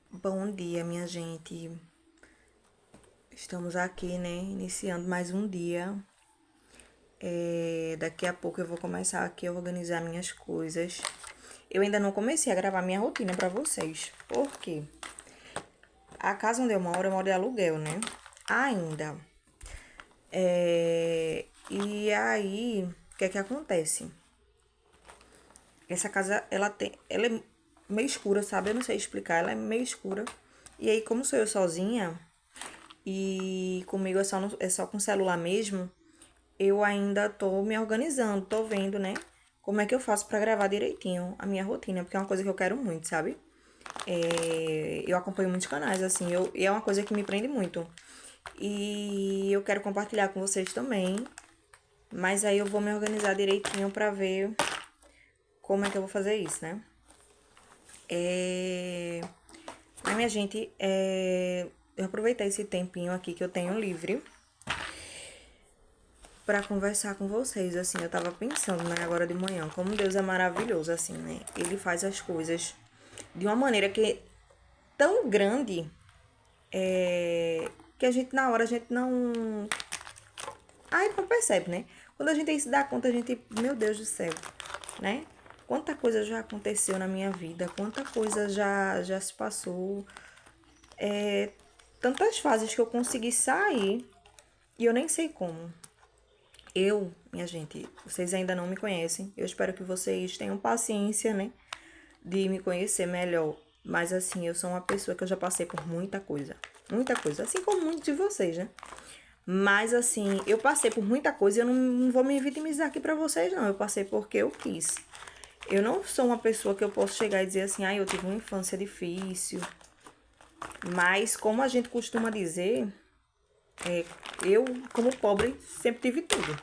Bom dia, minha gente. Estamos aqui, né? Iniciando mais um dia. Daqui a pouco eu vou começar aqui a organizar minhas coisas. Eu ainda não comecei a gravar minha rotina pra vocês. Por quê? A casa onde eu moro de aluguel, né? Ainda. E aí, o que é que acontece? Essa casa, ela é meio escura, sabe? Eu não sei explicar, ela é meio escura. E aí, como sou eu sozinha, e comigo é só com celular mesmo, eu ainda tô me organizando, tô vendo, né? Como é que eu faço pra gravar direitinho a minha rotina, porque é uma coisa que eu quero muito, sabe? Eu acompanho muitos canais, assim, e é uma coisa que me prende muito. E eu quero compartilhar com vocês também, mas aí eu vou me organizar direitinho pra ver como é que eu vou fazer isso, né? Mas, minha gente, eu aproveitei esse tempinho aqui que eu tenho livre pra conversar com vocês, assim, eu tava pensando, né, agora de manhã, como Deus é maravilhoso, assim, né? Ele faz as coisas de uma maneira que é tão grande, que a gente, na hora, a gente não... Ai, não percebe, né? Quando a gente aí se dá conta, a gente, meu Deus do céu, né? Quanta coisa já aconteceu na minha vida, quanta coisa já se passou, tantas fases que eu consegui sair e eu nem sei como. Minha gente, vocês ainda não me conhecem. Eu espero que vocês tenham paciência, né? De me conhecer melhor. Mas assim, eu sou uma pessoa que eu já passei por muita coisa. Muita coisa. Assim como muitos de vocês, né? Mas assim, eu passei por muita coisa e eu não vou me vitimizar aqui pra vocês, não. Eu passei porque eu quis. Eu não sou uma pessoa que eu posso chegar e dizer assim, eu tive uma infância difícil. Mas como a gente costuma dizer, eu, como pobre, sempre tive tudo.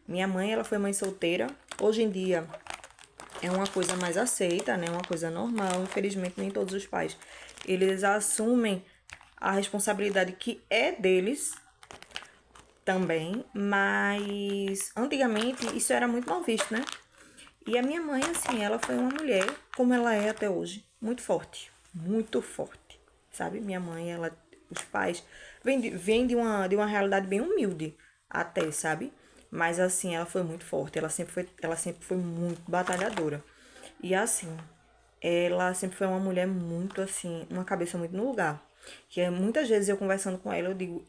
Minha mãe, ela foi mãe solteira. Hoje em dia é uma coisa mais aceita, né? Uma coisa normal. Infelizmente, nem todos os pais, eles assumem a responsabilidade que é deles também, mas antigamente isso era muito mal visto, né? E a minha mãe, assim, ela foi uma mulher, como ela é até hoje, muito forte, sabe? Minha mãe, ela, os pais, vêm de uma realidade bem humilde até, sabe? Mas assim, ela foi muito forte, ela sempre foi muito batalhadora. E assim, ela sempre foi uma mulher muito assim, uma cabeça muito no lugar. Muitas vezes eu conversando com ela, eu digo,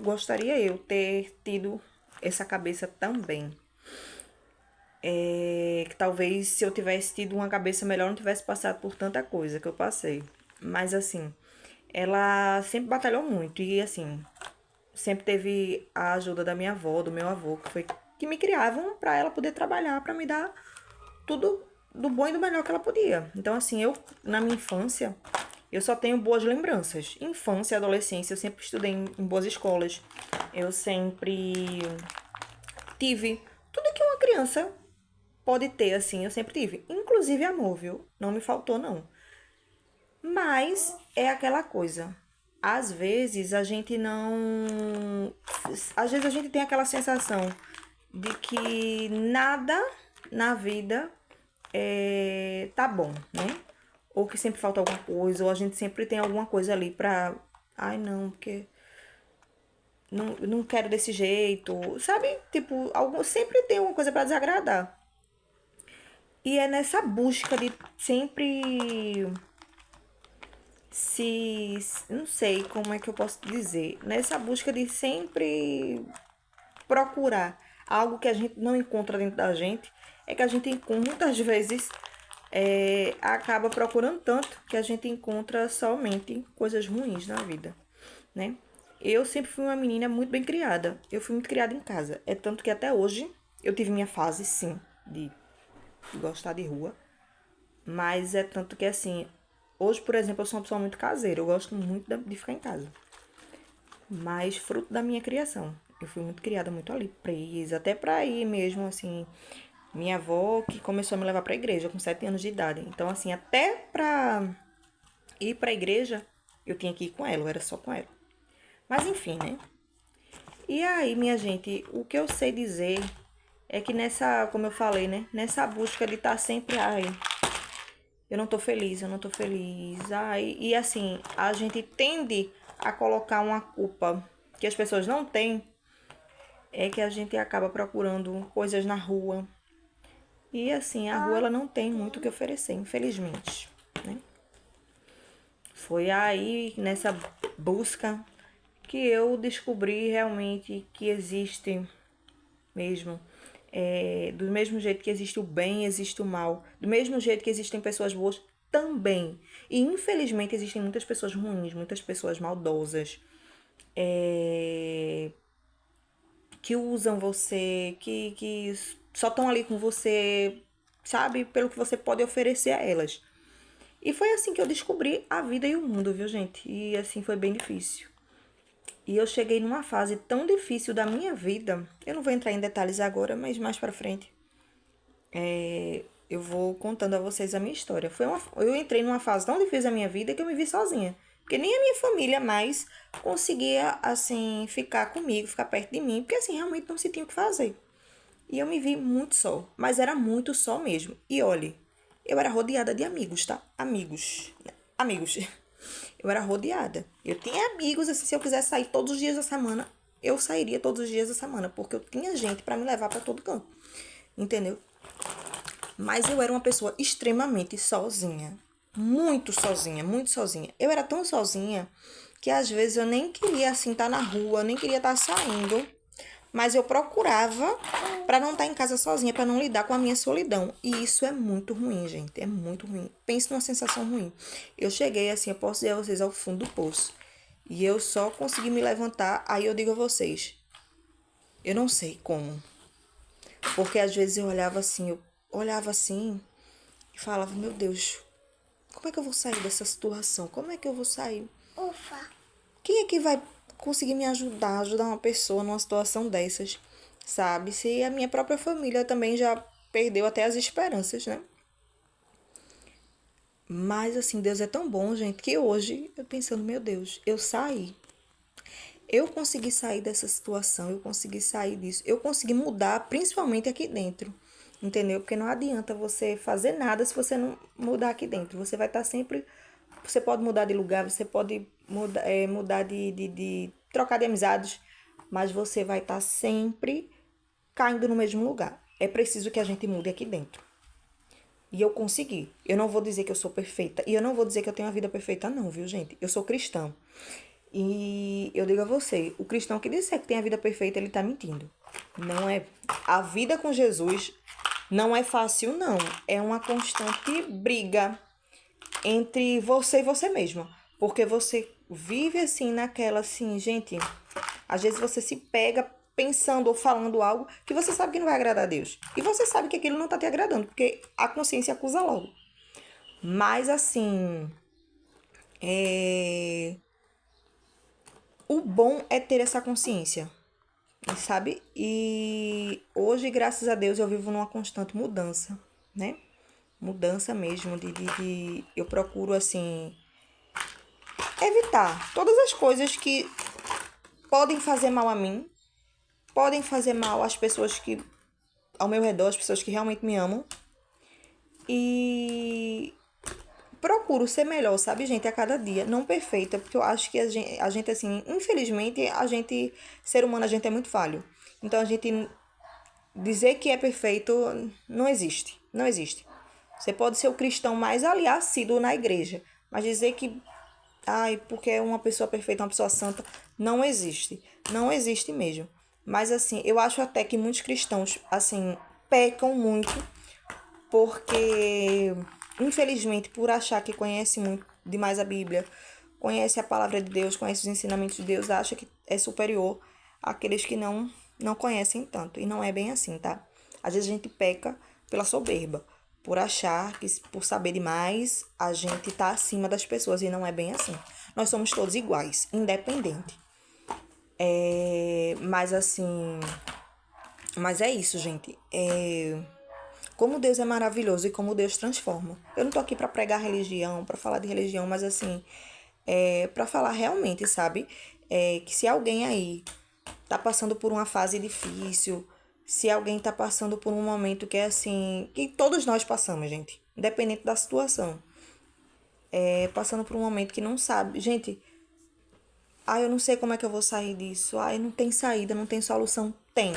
gostaria eu ter tido essa cabeça também. Que talvez se eu tivesse tido uma cabeça melhor, não tivesse passado por tanta coisa que eu passei. Mas assim, ela sempre batalhou muito e assim, sempre teve a ajuda da minha avó, do meu avô, que me criavam para ela poder trabalhar, para me dar tudo do bom e do melhor que ela podia. Então assim, eu na minha infância, eu só tenho boas lembranças. Infância e adolescência, eu sempre estudei em boas escolas. Eu sempre tive tudo que uma criança pode ter, assim, eu sempre tive. Inclusive amor, viu? Não me faltou, não. Mas é aquela coisa. Às vezes a gente não. Às vezes a gente tem aquela sensação de que nada na vida tá bom, né? Ou que sempre falta alguma coisa, ou a gente sempre tem alguma coisa ali pra. Ai, não, porque não quero desse jeito. Sabe? Tipo, sempre tem alguma coisa pra desagradar. E é nessa busca de sempre não sei como é que eu posso dizer, nessa busca de sempre procurar algo que a gente não encontra dentro da gente, é que a gente muitas vezes acaba procurando tanto que a gente encontra somente coisas ruins na vida, né? Eu sempre fui uma menina muito bem criada. Eu fui muito criada em casa. É tanto que até hoje eu tive minha fase, sim, de gostar de rua. Mas é tanto que assim, hoje, por exemplo, eu sou uma pessoa muito caseira. Eu gosto muito de ficar em casa. Mas fruto da minha criação. Eu fui muito criada muito ali, presa, até pra ir mesmo, assim. Minha avó que começou a me levar pra igreja com 7 anos de idade. Então, assim, até pra ir pra igreja, eu tinha que ir com ela, eu era só com ela. Mas enfim, né? E aí, minha gente, o que eu sei dizer é que nessa, como eu falei, né? Nessa busca de estar sempre, ai, eu não tô feliz, eu não tô feliz. Ai, e assim, a gente tende a colocar uma culpa que as pessoas não têm, é que a gente acaba procurando coisas na rua. E assim, a rua ela não tem muito o que oferecer, infelizmente, né? Foi aí, nessa busca, que eu descobri realmente que existe mesmo. Do mesmo jeito que existe o bem, existe o mal. Do mesmo jeito que existem pessoas boas, também. E infelizmente existem muitas pessoas ruins, muitas pessoas maldosas, que usam você, que só estão ali com você, sabe, pelo que você pode oferecer a elas. E foi assim que eu descobri a vida e o mundo, viu, gente? E assim foi bem difícil. E eu cheguei numa fase tão difícil da minha vida, eu não vou entrar em detalhes agora, mas mais pra frente eu vou contando a vocês a minha história. Eu entrei numa fase tão difícil da minha vida que eu me vi sozinha. Porque nem a minha família mais conseguia, assim, ficar comigo, ficar perto de mim, porque assim, realmente não se tinha o que fazer. E eu me vi muito só, mas era muito só mesmo. E olhe, eu era rodeada de amigos, tá? Amigos. Amigos. Eu era rodeada. Eu tinha amigos, assim, se eu quisesse sair todos os dias da semana, eu sairia todos os dias da semana, porque eu tinha gente pra me levar pra todo canto. Entendeu? Mas eu era uma pessoa extremamente sozinha. Muito sozinha, muito sozinha. Eu era tão sozinha que às vezes eu nem queria, assim, estar na rua, nem queria estar saindo. Mas eu procurava para não estar em casa sozinha, para não lidar com a minha solidão. E isso é muito ruim, gente. É muito ruim. Pense numa sensação ruim. Eu cheguei, assim, eu posso dizer a vocês, ao fundo do poço. E eu só consegui me levantar. Aí eu digo a vocês, eu não sei como. Porque às vezes eu olhava assim e falava, meu Deus, como é que eu vou sair dessa situação? Como é que eu vou sair? Ufa. Quem é que vai conseguir me ajudar uma pessoa numa situação dessas, sabe? Se a minha própria família também já perdeu até as esperanças, né? Mas assim, Deus é tão bom, gente, que hoje eu pensando, meu Deus, eu saí. Eu consegui sair dessa situação, eu consegui sair disso, eu consegui mudar, principalmente aqui dentro, entendeu? Porque não adianta você fazer nada se você não mudar aqui dentro. Você vai estar sempre. Você pode mudar de lugar, você pode mudar de trocar de amizades, mas você vai estar sempre caindo no mesmo lugar. É preciso que a gente mude aqui dentro. E eu consegui. Eu não vou dizer que eu sou perfeita. E eu não vou dizer que eu tenho a vida perfeita, não, viu, gente? Eu sou cristã. E eu digo a você, o cristão que disser que tem a vida perfeita, ele tá mentindo. Não é. A vida com Jesus não é fácil, não. É uma constante briga entre você e você mesma. Porque você vive assim naquela assim, gente. Às vezes você se pega pensando ou falando algo que você sabe que não vai agradar a Deus. E você sabe que aquilo não tá te agradando, porque a consciência acusa logo. Mas assim, o bom é ter essa consciência, sabe? E hoje, graças a Deus, eu vivo numa constante mudança, né? Mudança mesmo, eu procuro, assim, evitar todas as coisas que podem fazer mal a mim, podem fazer mal às pessoas que, ao meu redor, as pessoas que realmente me amam. E procuro ser melhor, sabe, gente, a cada dia. Não perfeita, porque eu acho que a gente assim, infelizmente, ser humano, a gente é muito falho. Então, a gente dizer que é perfeito não existe. Não existe. Você pode ser o cristão mais ali assíduo na igreja, mas dizer que, ai, porque é uma pessoa perfeita, uma pessoa santa, não existe. Não existe mesmo. Mas, assim, eu acho até que muitos cristãos, assim, pecam muito porque, infelizmente, por achar que conhece muito demais a Bíblia, conhece a palavra de Deus, conhece os ensinamentos de Deus, acha que é superior àqueles que não conhecem tanto. E não é bem assim, tá? Às vezes a gente peca pela soberba, por achar que, por saber demais, a gente tá acima das pessoas. E não é bem assim. Nós somos todos iguais, independente. Mas assim. Mas é isso, gente. Como Deus é maravilhoso e como Deus transforma. Eu não tô aqui para pregar religião, para falar de religião, mas assim, para falar realmente, sabe? Que se alguém aí tá passando por uma fase difícil, se alguém tá passando por um momento que é assim, que todos nós passamos, gente. independente da situação. Passando por um momento que não sabe. Gente, eu não sei como é que eu vou sair disso. Não tem saída, não tem solução. Tem.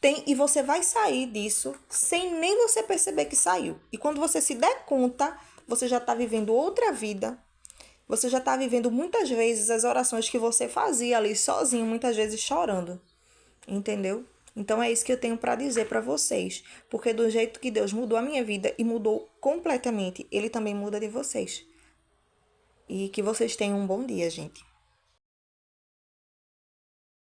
Tem, e você vai sair disso sem nem você perceber que saiu. E quando você se der conta, você já tá vivendo outra vida. Você já tá vivendo muitas vezes as orações que você fazia ali sozinho, muitas vezes chorando. Entendeu? Então é isso que eu tenho para dizer para vocês, porque do jeito que Deus mudou a minha vida e mudou completamente, ele também muda de vocês. E que vocês tenham um bom dia, gente.